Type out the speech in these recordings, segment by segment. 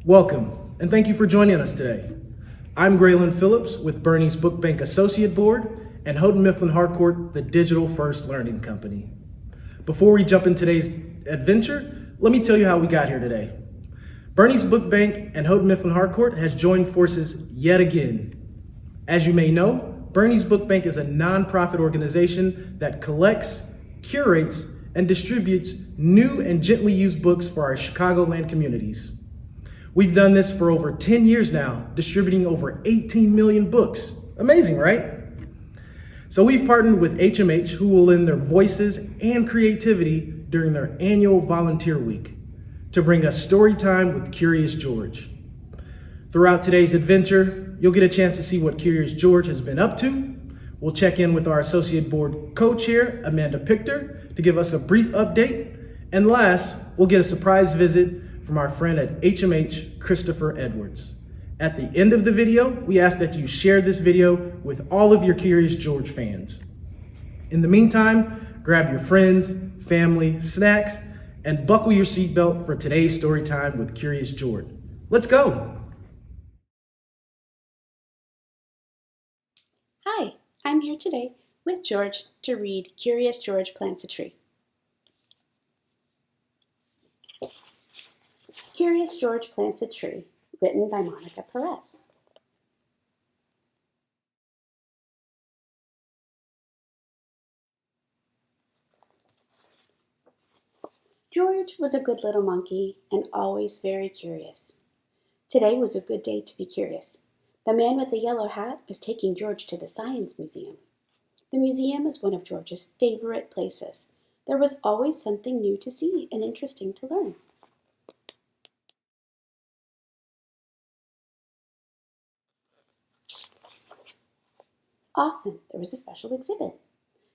Welcome, and thank you for joining us today. I'm Graylin Phillips with Bernie's Book Bank Associate Board and Houghton Mifflin Harcourt, the Digital First Learning Company. Before we jump into today's adventure, let me tell you how we got here today. Bernie's Book Bank and Houghton Mifflin Harcourt has joined forces yet again. As you may know, Bernie's Book Bank is a nonprofit organization that collects, curates, and distributes new and gently used books for our Chicagoland communities. We've done this for over 10 years now, distributing over 18 million books. Amazing, right? So we've partnered with HMH, who will lend their voices and creativity during their annual volunteer week to bring us Storytime with Curious George. Throughout today's adventure, you'll get a chance to see what Curious George has been up to. We'll check in with our Associate Board Co-Chair, Amanda Pichter, to give us a brief update. And last, we'll get a surprise visit from our friend at HMH, Christopher Edwards. At the end of the video, we ask that you share this video with all of your Curious George fans. In the meantime, grab your friends, family, snacks, and buckle your seatbelt for today's story time with Curious George. Let's go. Hi, I'm here today with George to read Curious George Plants a Tree. Curious George Plants a Tree, written by Monica Perez. George was a good little monkey and always very curious. Today was a good day to be curious. The man with the yellow hat was taking George to the Science Museum. The museum is one of George's favorite places. There was always something new to see and interesting to learn. Often there was a special exhibit.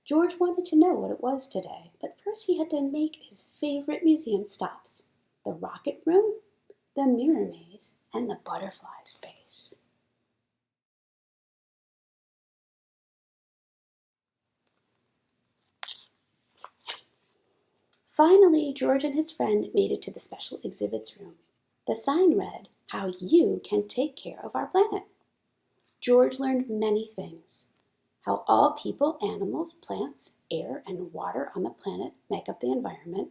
George wanted to know what it was today, but first he had to make his favorite museum stops: the rocket room, the mirror maze, and the butterfly space. Finally, George and his friend made it to the special exhibits room. The sign read, "How you can take care of our planet." George learned many things: how all people, animals, plants, air, and water on the planet make up the environment,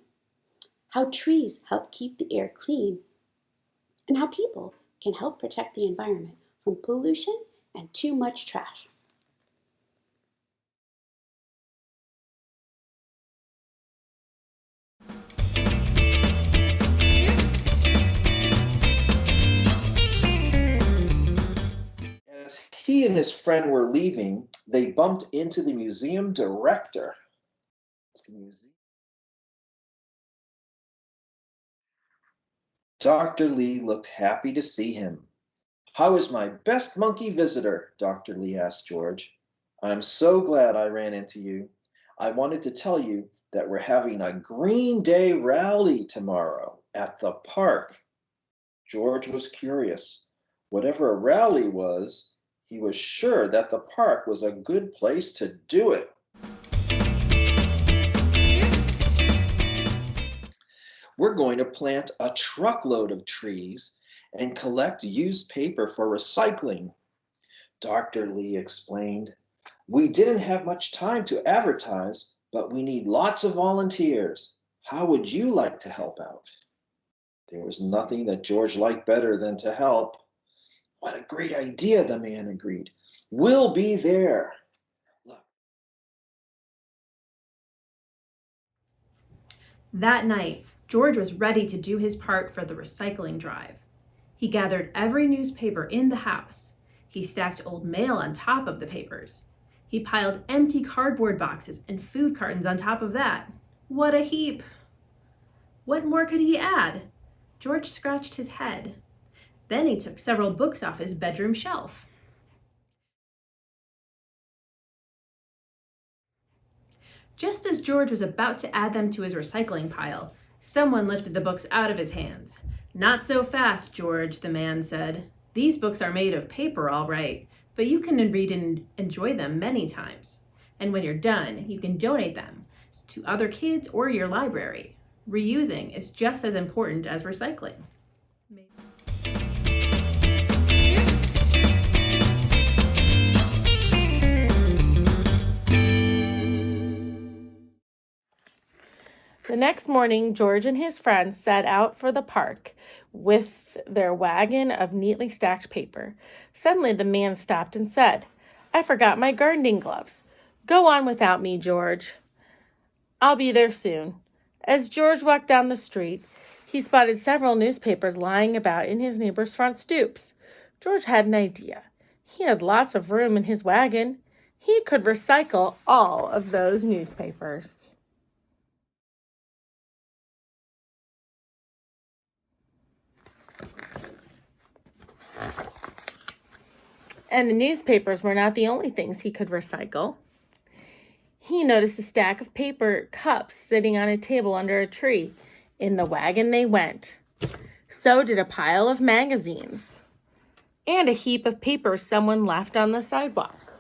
how trees help keep the air clean, and how people can help protect the environment from pollution and too much trash. As he and his friend were leaving, they bumped into the museum director. Dr. Lee looked happy to see him. "How is my best monkey visitor?" Dr. Lee asked George. "I'm so glad I ran into you. I wanted to tell you that we're having a Green Day rally tomorrow at the park." George was curious. Whatever a rally was, he was sure that the park was a good place to do it. "We're going to plant a truckload of trees and collect used paper for recycling," Dr. Lee explained. "We didn't have much time to advertise, but we need lots of volunteers. How would you like to help out?" There was nothing that George liked better than to help. "What a great idea," the man agreed. "We'll be there." Look. That night, George was ready to do his part for the recycling drive. He gathered every newspaper in the house. He stacked old mail on top of the papers. He piled empty cardboard boxes and food cartons on top of that. What a heap! What more could he add? George scratched his head. Then he took several books off his bedroom shelf. Just as George was about to add them to his recycling pile, someone lifted the books out of his hands. "Not so fast, George," the man said. "These books are made of paper, all right, but you can read and enjoy them many times. And when you're done, you can donate them to other kids or your library. Reusing is just as important as recycling." The next morning, George and his friends set out for the park with their wagon of neatly stacked paper. Suddenly, the man stopped and said, "I forgot my gardening gloves. Go on without me, George. I'll be there soon." As George walked down the street, he spotted several newspapers lying about in his neighbor's front stoops. George had an idea. He had lots of room in his wagon. He could recycle all of those newspapers. And the newspapers were not the only things he could recycle. He noticed a stack of paper cups sitting on a table under a tree. In the wagon they went. So did a pile of magazines and a heap of papers someone left on the sidewalk.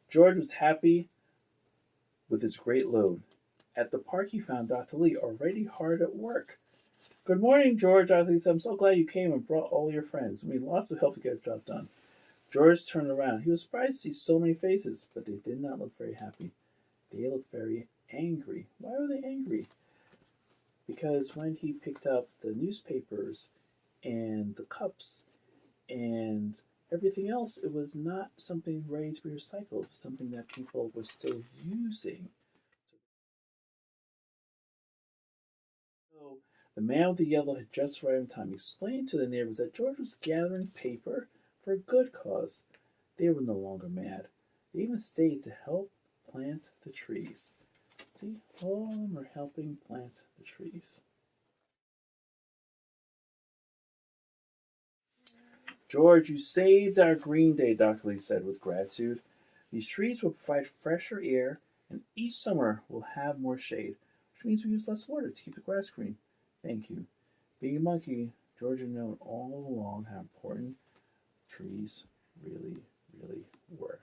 George was happy with his great load. At the park, he found Dr. Lee already hard at work. "Good morning, George," Dr. Lee said. "I'm so glad you came and brought all your friends. We need lots of help to get the job done." George turned around. He was surprised to see so many faces, but they did not look very happy. They looked very angry. Why were they angry? Because when he picked up the newspapers and the cups and everything else, it was not something ready to be recycled, something that people were still using. So the man with the yellow had just arrived in time. He explained to the neighbors that George was gathering paper for a good cause. They were no longer mad. They even stayed to help plant the trees. See, all of them are helping plant the trees. "George, you saved our green day," Dr. Lee said with gratitude. "These trees will provide fresher air, and each summer we'll have more shade, which means we use less water to keep the grass green. Thank you." Being a monkey, George had known all along how important trees really, really were.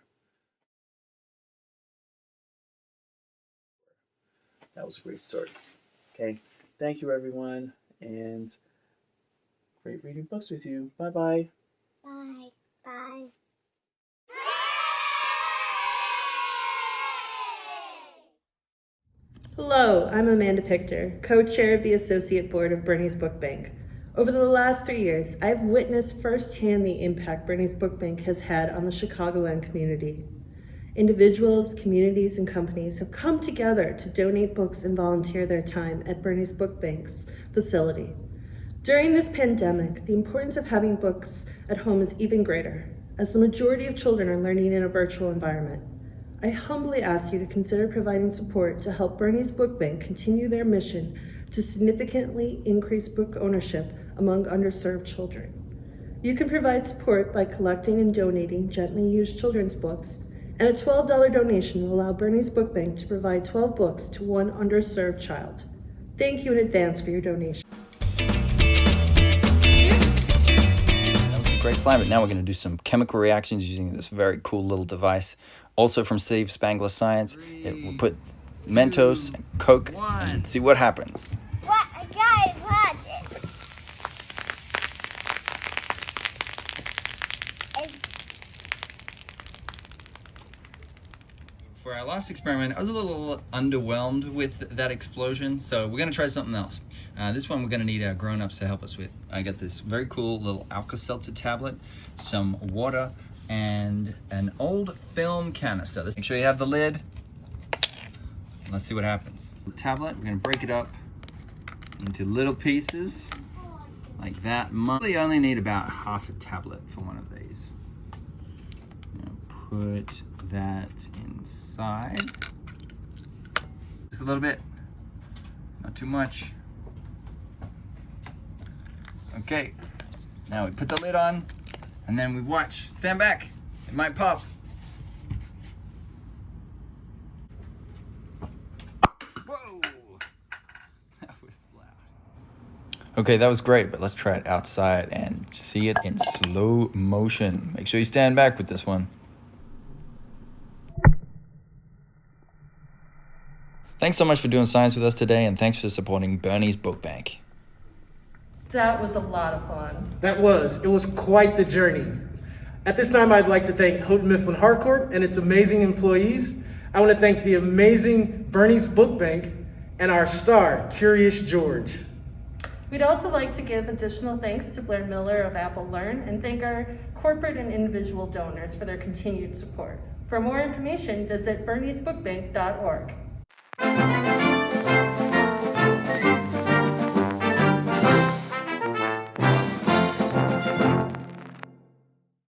That was a great story. Okay, thank you everyone, and great reading books with you. Bye-bye. Bye. Bye. Hello, I'm Amanda Pichter, co-chair of the Associate Board of Bernie's Book Bank. Over the last 3 years, I've witnessed firsthand the impact Bernie's Book Bank has had on the Chicagoland community. Individuals, communities, and companies have come together to donate books and volunteer their time at Bernie's Book Bank's facility. During this pandemic, the importance of having books at home is even greater, as the majority of children are learning in a virtual environment. I humbly ask you to consider providing support to help Bernie's Book Bank continue their mission to significantly increase book ownership among underserved children. You can provide support by collecting and donating gently used children's books, and a $12 donation will allow Bernie's Book Bank to provide 12 books to one underserved child. Thank you in advance for your donation. Great slime, but now we're going to do some chemical reactions using this very cool little device. Also from Steve Spangler Science. We'll put Mentos and Coke and see what happens. What? Guys, watch it. For our last experiment, I was a little underwhelmed with that explosion, so we're going to try something else. This one we're going to need our grown-ups to help us with. I got this very cool little Alka-Seltzer tablet, some water, and an old film canister. Make sure you have the lid. Let's see what happens. The tablet, we're going to break it up into little pieces like that. You only need about half a tablet for one of these. Put that inside. Just a little bit, not too much. Okay, now we put the lid on and then we watch. Stand back, it might pop. Whoa, that was loud. Okay, that was great, but let's try it outside and see it in slow motion. Make sure you stand back with this one. Thanks so much for doing science with us today, and thanks for supporting Bernie's Book Bank. That was a lot of fun. It was quite the journey. At this time, I'd like to thank Houghton Mifflin Harcourt and its amazing employees. I want to thank the amazing Bernie's Book Bank and our star, Curious George. We'd also like to give additional thanks to Blair Miller of Apple Learn and thank our corporate and individual donors for their continued support. For more information, visit berniesbookbank.org.